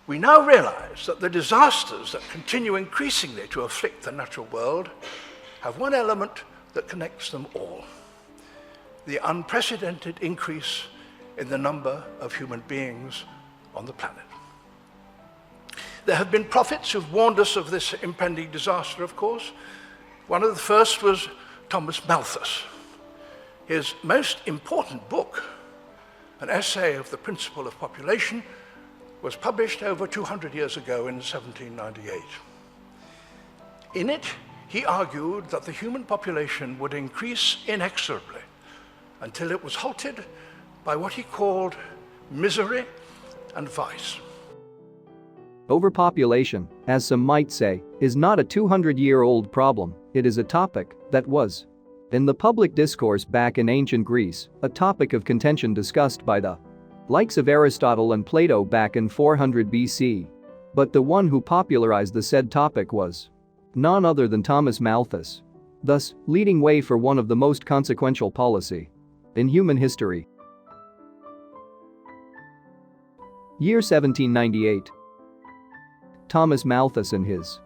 We now realize that the disasters that continue increasingly to afflict the natural world have one element that connects them all: the unprecedented increase in the number of human beings on the planet. There have been prophets who've warned us of this impending disaster, of course. One of the first was Thomas Malthus. His most important book, an essay of the principle of population, was published over 200 years ago in 1798. In it, he argued that the human population would increase inexorably until it was halted by what he called misery and vice. Overpopulation, as some might say, is not a 200-year-old problem. It is a topic that was, in the public discourse back in ancient Greece, a topic of contention discussed by the likes of Aristotle and Plato back in 400 BC. But the one who popularized the said topic was none other than Thomas Malthus, thus leading way for one of the most consequential policy in human history. Year 1798. Thomas Malthus, in his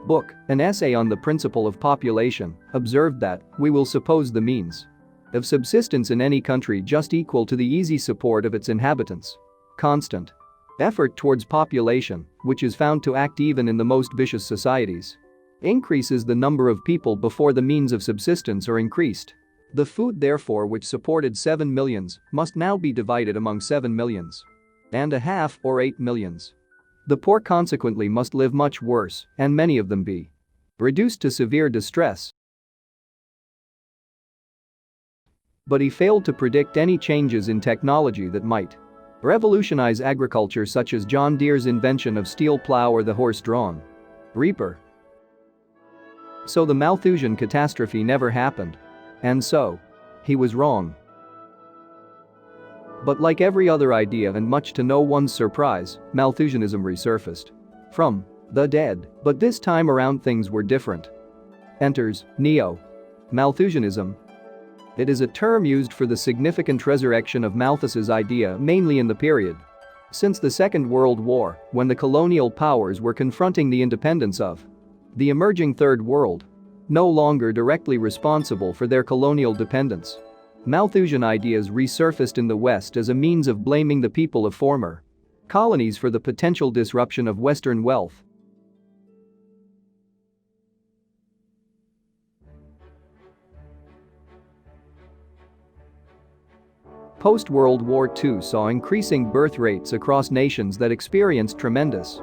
book, An Essay on the Principle of Population, observed that we will suppose the means of subsistence in any country just equal to the easy support of its inhabitants. Constant effort towards population, which is found to act even in the most vicious societies, increases the number of people before the means of subsistence are increased. The food, therefore, which supported 7 millions must now be divided among 7 millions and a half or 8 millions. The poor consequently must live much worse, and many of them be reduced to severe distress. But he failed to predict any changes in technology that might revolutionize agriculture, such as John Deere's invention of steel plow or the horse-drawn reaper. So the Malthusian catastrophe never happened. And so, he was wrong. But like every other idea, and much to no one's surprise, Malthusianism resurfaced from the dead. But this time around things were different. Enters Neo-Malthusianism. It is a term used for the significant resurrection of Malthus's idea, mainly in the period since the Second World War, when the colonial powers were confronting the independence of the emerging Third World, no longer directly responsible for their colonial dependence. Malthusian ideas resurfaced in the West as a means of blaming the people of former colonies for the potential disruption of Western wealth. Post-World War II saw increasing birth rates across nations that experienced tremendous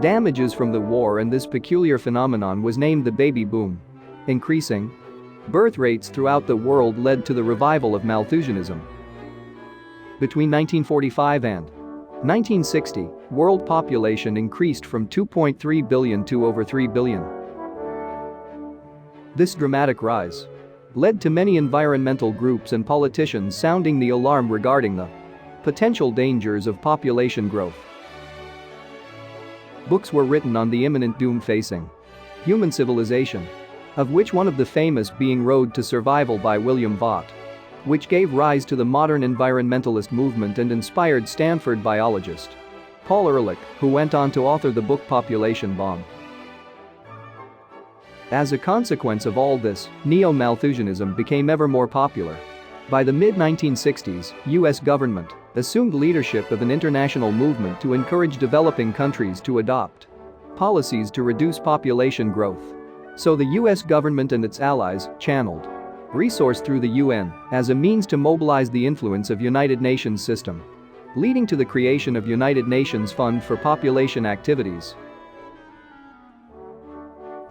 damages from the war, and this peculiar phenomenon was named the baby boom. Increasing birth rates throughout the world led to the revival of Malthusianism. Between 1945 and 1960, world population increased from 2.3 billion to over 3 billion. This dramatic rise led to many environmental groups and politicians sounding the alarm regarding the potential dangers of population growth. Books were written on the imminent doom facing human civilization, of which one of the famous being Road to Survival by William Vaught, which gave rise to the modern environmentalist movement and inspired Stanford biologist Paul Ehrlich, who went on to author the book Population Bomb. As a consequence of all this, Neo-Malthusianism became ever more popular. By the mid-1960s, US government assumed leadership of an international movement to encourage developing countries to adopt policies to reduce population growth. So the US government and its allies channeled resource through the UN as a means to mobilize the influence of United Nations system, leading to the creation of United Nations Fund for Population Activities.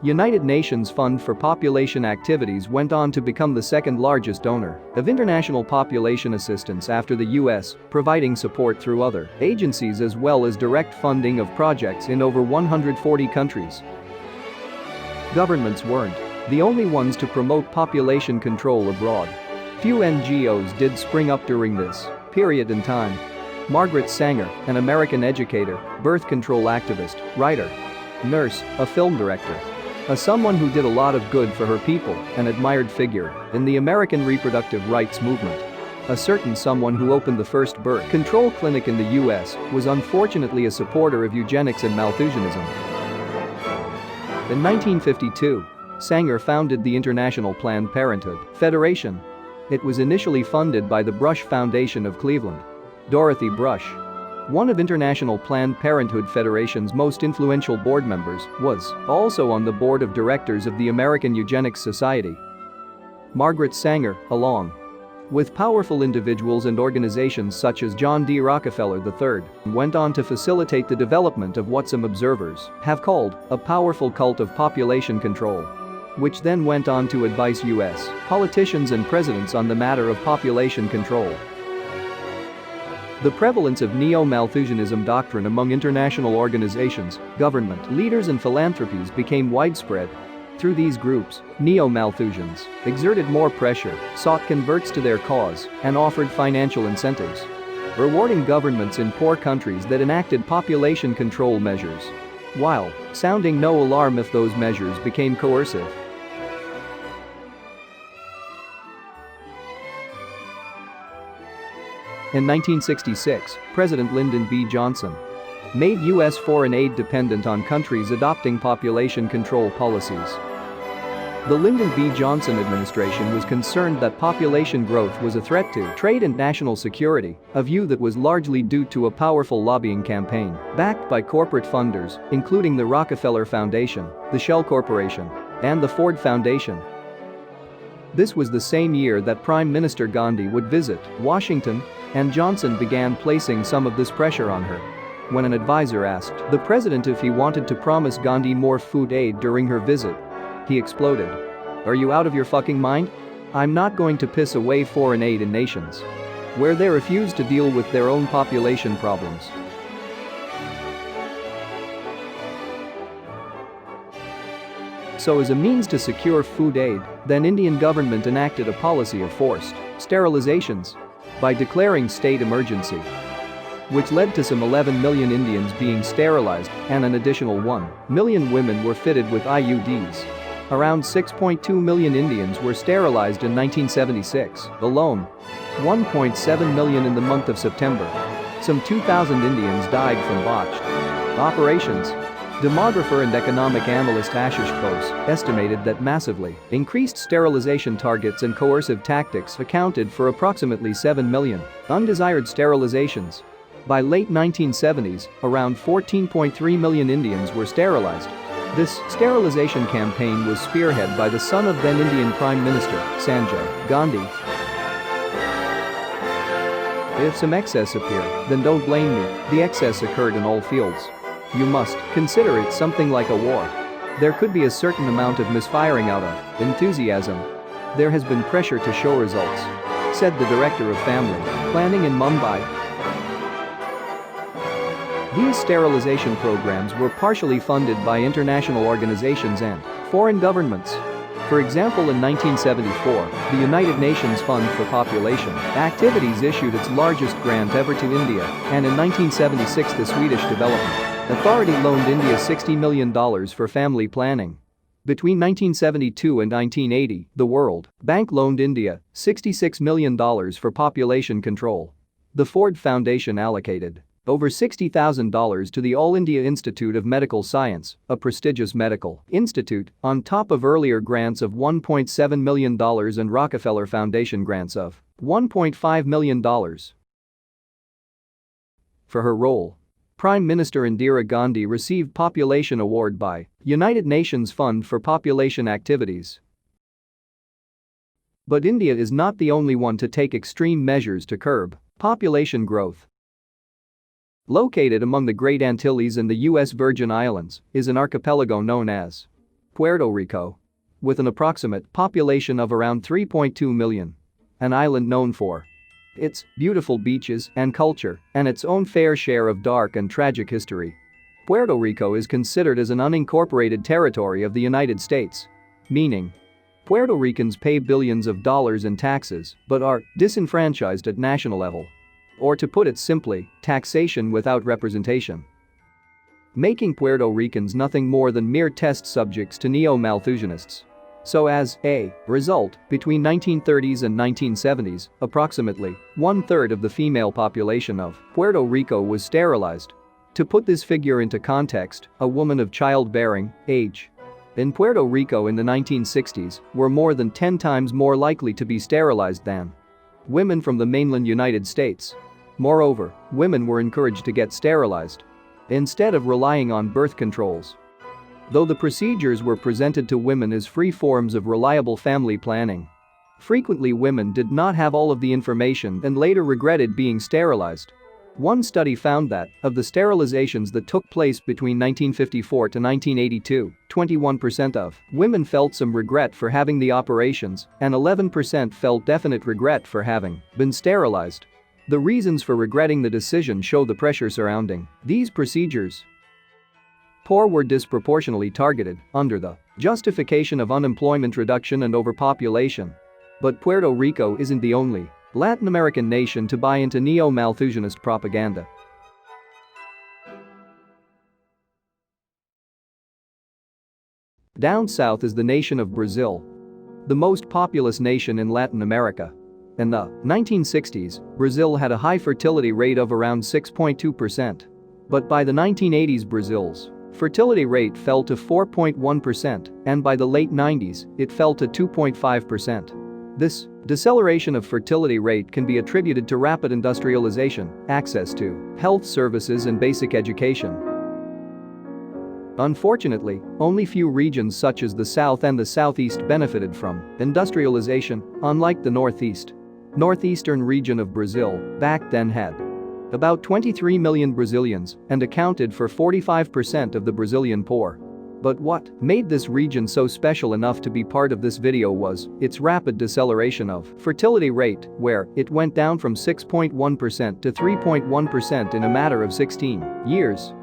United Nations Fund for Population Activities went on to become the second largest donor of international population assistance after the US, providing support through other agencies as well as direct funding of projects in over 140 countries. Governments weren't the only ones to promote population control abroad. Few NGOs did spring up during this period in time. Margaret Sanger, an American educator, birth control activist, writer, nurse, a film director, someone who did a lot of good for her people, an admired figure in the American reproductive rights movement, a certain someone who opened the first birth control clinic in the US, was unfortunately a supporter of eugenics and Malthusianism. In 1952, Sanger founded the International Planned Parenthood Federation. It was initially funded by the Brush Foundation of Cleveland. Dorothy Brush, one of International Planned Parenthood Federation's most influential board members, was also on the board of directors of the American Eugenics Society. Margaret Sanger, along with powerful individuals and organizations such as John D. Rockefeller III, went on to facilitate the development of what some observers have called a powerful cult of population control, which then went on to advise U.S. politicians and presidents on the matter of population control. The prevalence of neo-Malthusianism doctrine among international organizations, government leaders and philanthropies became widespread. Through these groups, neo-Malthusians exerted more pressure, sought converts to their cause, and offered financial incentives, rewarding governments in poor countries that enacted population control measures, while sounding no alarm if those measures became coercive. In 1966, President Lyndon B. Johnson made U.S. foreign aid dependent on countries adopting population control policies. The Lyndon B. Johnson administration was concerned that population growth was a threat to trade and national security, a view that was largely due to a powerful lobbying campaign backed by corporate funders, including the Rockefeller Foundation, the Shell Corporation, and the Ford Foundation. This was the same year that Prime Minister Gandhi would visit Washington, and Johnson began placing some of this pressure on her. When an advisor asked the president if he wanted to promise Gandhi more food aid during her visit, he exploded. "Are you out of your fucking mind? I'm not going to piss away foreign aid in nations where they refuse to deal with their own population problems." So as a means to secure food aid, then Indian government enacted a policy of forced sterilizations by declaring state emergency, which led to some 11 million Indians being sterilized, and an additional 1 million women were fitted with IUDs. Around 6.2 million Indians were sterilized in 1976 alone, 1.7 million in the month of September. Some 2,000 Indians died from botched operations. Demographer and economic analyst Ashish Bose estimated that massively increased sterilization targets and coercive tactics accounted for approximately 7 million undesired sterilizations. By late 1970s, around 14.3 million Indians were sterilized. This sterilization campaign was spearheaded by the son of then Indian Prime Minister, Sanjay Gandhi. If some excess appeared, then don't blame me, the excess occurred in all fields. You must consider it something like a war. There could be a certain amount of misfiring out of enthusiasm. There has been pressure to show results, said the director of family planning in Mumbai. These sterilization programs were partially funded by international organizations and foreign governments. For example, in 1974, the United Nations Fund for Population Activities issued its largest grant ever to India, and in 1976 the Swedish Development Authority loaned India $60 million for family planning. Between 1972 and 1980, the World Bank loaned India $66 million for population control. The Ford Foundation allocated over $60,000 to the All India Institute of Medical Science, a prestigious medical institute, on top of earlier grants of $1.7 million and Rockefeller Foundation grants of $1.5 million. For her role, Prime Minister Indira Gandhi received Population Award by United Nations Fund for Population Activities. But India is not the only one to take extreme measures to curb population growth. Located among the Great Antilles and the U.S. Virgin Islands is an archipelago known as Puerto Rico, with an approximate population of around 3.2 million. An island known for its beautiful beaches and culture, and its own fair share of dark and tragic history. Puerto Rico is considered as an unincorporated territory of the United States, meaning Puerto Ricans pay billions of dollars in taxes but are disenfranchised at national level. Or to put it simply, taxation without representation. Making Puerto Ricans nothing more than mere test subjects to neo-Malthusianists. So as a result, between 1930s and 1970s, approximately one-third of the female population of Puerto Rico was sterilized. To put this figure into context, a woman of childbearing age in Puerto Rico in the 1960s were more than 10 times more likely to be sterilized than women from the mainland United States. Moreover, women were encouraged to get sterilized instead of relying on birth controls. Though the procedures were presented to women as free forms of reliable family planning, frequently women did not have all of the information and later regretted being sterilized. One study found that, of the sterilizations that took place between 1954 to 1982, 21% of women felt some regret for having the operations, and 11% felt definite regret for having been sterilized. The reasons for regretting the decision show the pressure surrounding these procedures. Poor were disproportionately targeted under the justification of unemployment reduction and overpopulation. But Puerto Rico isn't the only Latin American nation to buy into neo-Malthusianist propaganda. Down south is the nation of Brazil, the most populous nation in Latin America. In the 1960s, Brazil had a high fertility rate of around 6.2%. But by the 1980s, Brazil's fertility rate fell to 4.1%, and by the late 90s, it fell to 2.5%. This deceleration of fertility rate can be attributed to rapid industrialization, access to health services and basic education. Unfortunately, only few regions such as the South and the Southeast benefited from industrialization, unlike the Northeastern region of Brazil back then had about 23 million Brazilians and accounted for 45% of the Brazilian poor. But what made this region so special enough to be part of this video was its rapid deceleration of fertility rate, where it went down from 6.1% to 3.1% in a matter of 16 years.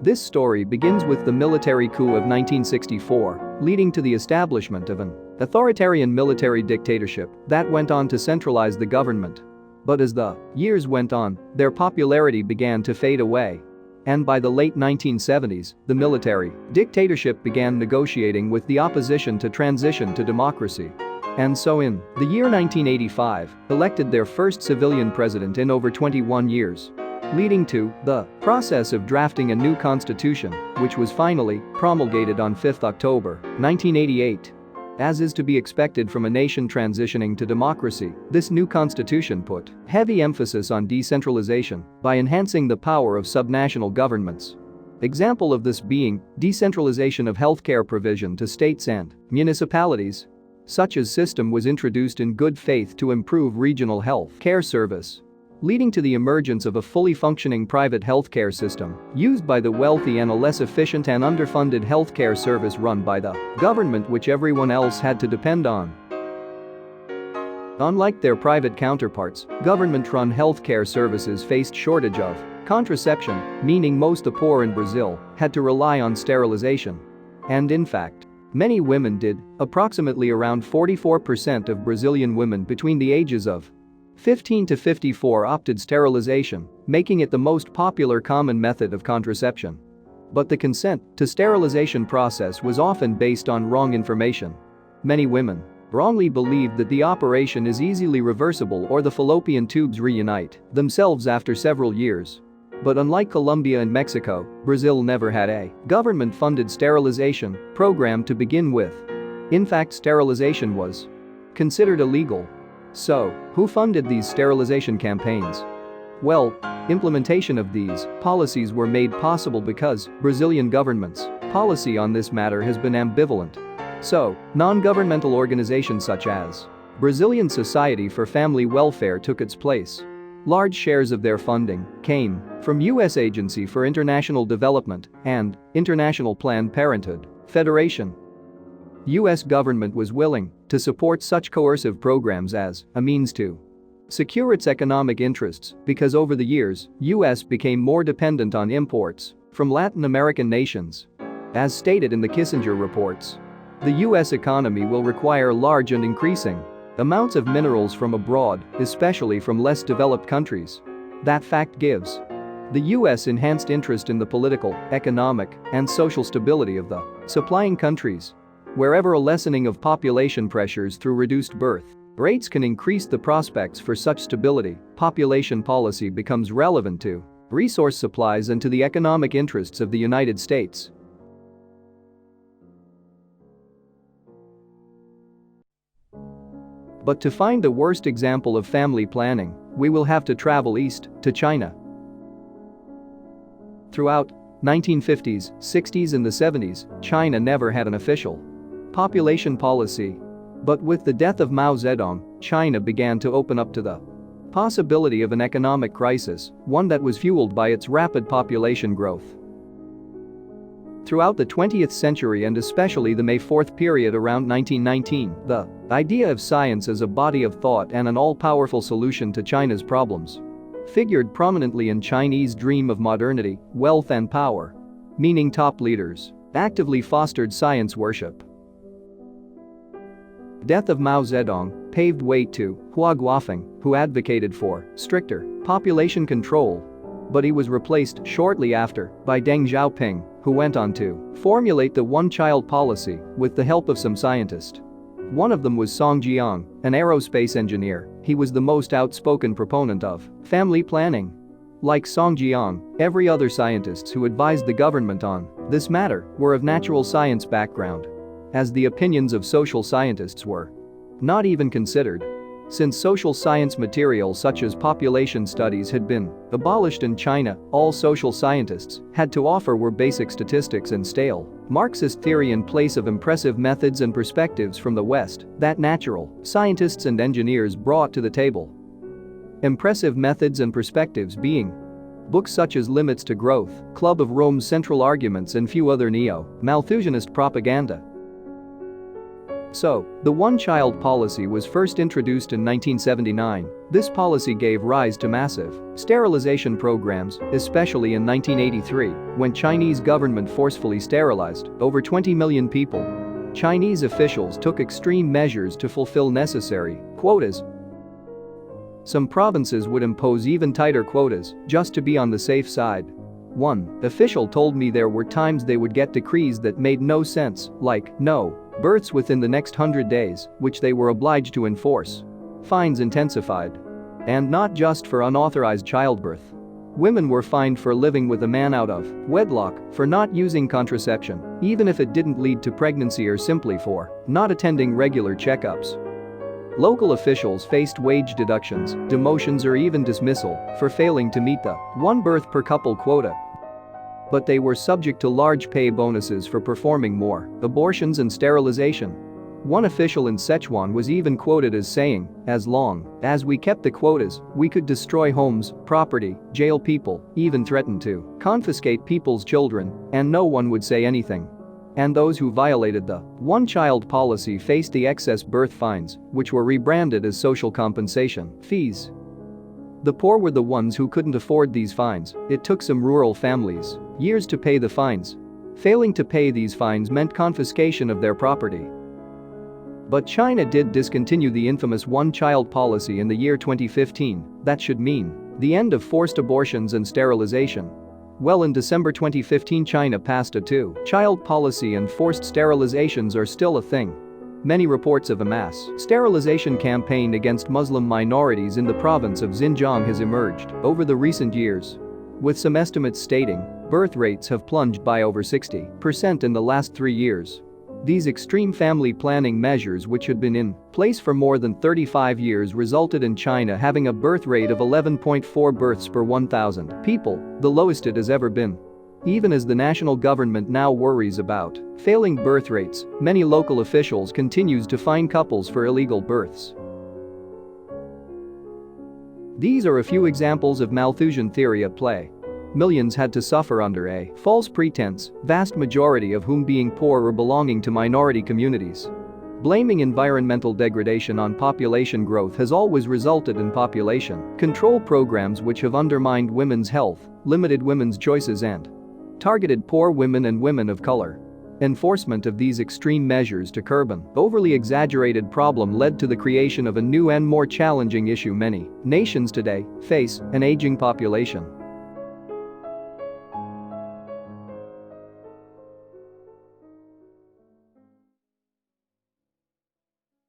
This story begins with the military coup of 1964, leading to the establishment of an authoritarian military dictatorship that went on to centralize the government. But as the years went on, their popularity began to fade away. And by the late 1970s, the military dictatorship began negotiating with the opposition to transition to democracy. And so in the year 1985, elected their first civilian president in over 21 years, leading to the process of drafting a new constitution, which was finally promulgated on 5 October 1988. As is to be expected from a nation transitioning to democracy, this new constitution put heavy emphasis on decentralization by enhancing the power of subnational governments. Example of this being decentralization of healthcare provision to states and municipalities. Such a system was introduced in good faith to improve regional health care service, leading to the emergence of a fully functioning private healthcare system used by the wealthy and a less efficient and underfunded healthcare service run by the government, which everyone else had to depend on. Unlike their private counterparts, government-run healthcare services faced shortage of contraception, meaning most the poor in Brazil had to rely on sterilization. And in fact, many women did. Approximately around 44% of Brazilian women between the ages of 15 to 54 opted sterilization, making it the most popular common method of contraception. But the consent to sterilization process was often based on wrong information. Many women wrongly believed that the operation is easily reversible or the fallopian tubes reunite themselves after several years. But unlike Colombia and Mexico, Brazil never had a government-funded sterilization program to begin with. In fact, sterilization was considered illegal. So, who funded these sterilization campaigns? Well, implementation of these policies were made possible because Brazilian government's policy on this matter has been ambivalent. So, non-governmental organizations such as Brazilian Society for Family Welfare took its place. Large shares of their funding came from U.S. Agency for International Development and International Planned Parenthood Federation. U.S. government was willing to support such coercive programs as a means to secure its economic interests because over the years, U.S. became more dependent on imports from Latin American nations. As stated in the Kissinger reports, the U.S. economy will require large and increasing amounts of minerals from abroad, especially from less developed countries. That fact gives the U.S. enhanced interest in the political, economic, and social stability of the supplying countries. Wherever a lessening of population pressures through reduced birth rates can increase the prospects for such stability, population policy becomes relevant to resource supplies and to the economic interests of the United States. But to find the worst example of family planning, we will have to travel east to China. Throughout 1950s, 60s and the 70s, China never had an official population policy. But with the death of Mao Zedong, China began to open up to the possibility of an economic crisis, one that was fueled by its rapid population growth. Throughout the 20th century and especially the May 4th period around 1919, the idea of science as a body of thought and an all-powerful solution to China's problems figured prominently in Chinese dream of modernity, wealth and power. Meaning top leaders actively fostered science worship. Death of Mao Zedong paved way to Hua Guofeng, who advocated for stricter population control. But he was replaced shortly after by Deng Xiaoping, who went on to formulate the one-child policy with the help of some scientists. One of them was Song Jiang, an aerospace engineer. He was the most outspoken proponent of family planning. Like Song Jiang, every other scientists who advised the government on this matter were of natural science background, as the opinions of social scientists were not even considered. Since social science material such as population studies had been abolished in China, all social scientists had to offer were basic statistics and stale Marxist theory in place of impressive methods and perspectives from the West that natural scientists and engineers brought to the table. Impressive methods and perspectives being books such as Limits to Growth, Club of Rome's Central Arguments and few other neo-Malthusianist propaganda. So, the one-child policy was first introduced in 1979. This policy gave rise to massive sterilization programs, especially in 1983, when Chinese government forcefully sterilized over 20 million people. Chinese officials took extreme measures to fulfill necessary quotas. Some provinces would impose even tighter quotas just to be on the safe side. One official told me there were times they would get decrees that made no sense, like no births within the next 100 days, which they were obliged to enforce. Fines intensified. And not just for unauthorized childbirth. Women were fined for living with a man out of wedlock, for not using contraception, even if it didn't lead to pregnancy or simply for not attending regular checkups. Local officials faced wage deductions, demotions or even dismissal for failing to meet the one birth per couple quota. But they were subject to large pay bonuses for performing more abortions and sterilization. One official in Sichuan was even quoted as saying, "As long as we kept the quotas, we could destroy homes, property, jail people, even threaten to confiscate people's children, and no one would say anything." And those who violated the one-child policy faced the excess birth fines, which were rebranded as social compensation fees. The poor were the ones who couldn't afford these fines. It took some rural families years to pay the fines. Failing to pay these fines meant confiscation of their property. But China did discontinue the infamous one-child policy in the year 2015. That should mean the end of forced abortions and sterilization. Well, in December 2015, China passed a two-child policy and forced sterilizations are still a thing. Many reports of a mass sterilization campaign against Muslim minorities in the province of Xinjiang has emerged over the recent years, with some estimates stating birth rates have plunged by over 60% in the last 3 years. These extreme family planning measures, which had been in place for more than 35 years, resulted in China having a birth rate of 11.4 births per 1,000 people, the lowest it has ever been. Even as the national government now worries about failing birth rates, many local officials continues to fine couples for illegal births. These are a few examples of Malthusian theory at play. Millions had to suffer under a false pretense, vast majority of whom being poor or belonging to minority communities. Blaming environmental degradation on population growth has always resulted in population control programs which have undermined women's health, limited women's choices and targeted poor women and women of color. Enforcement of these extreme measures to curb an overly exaggerated problem led to the creation of a new and more challenging issue. Many nations today face an aging population.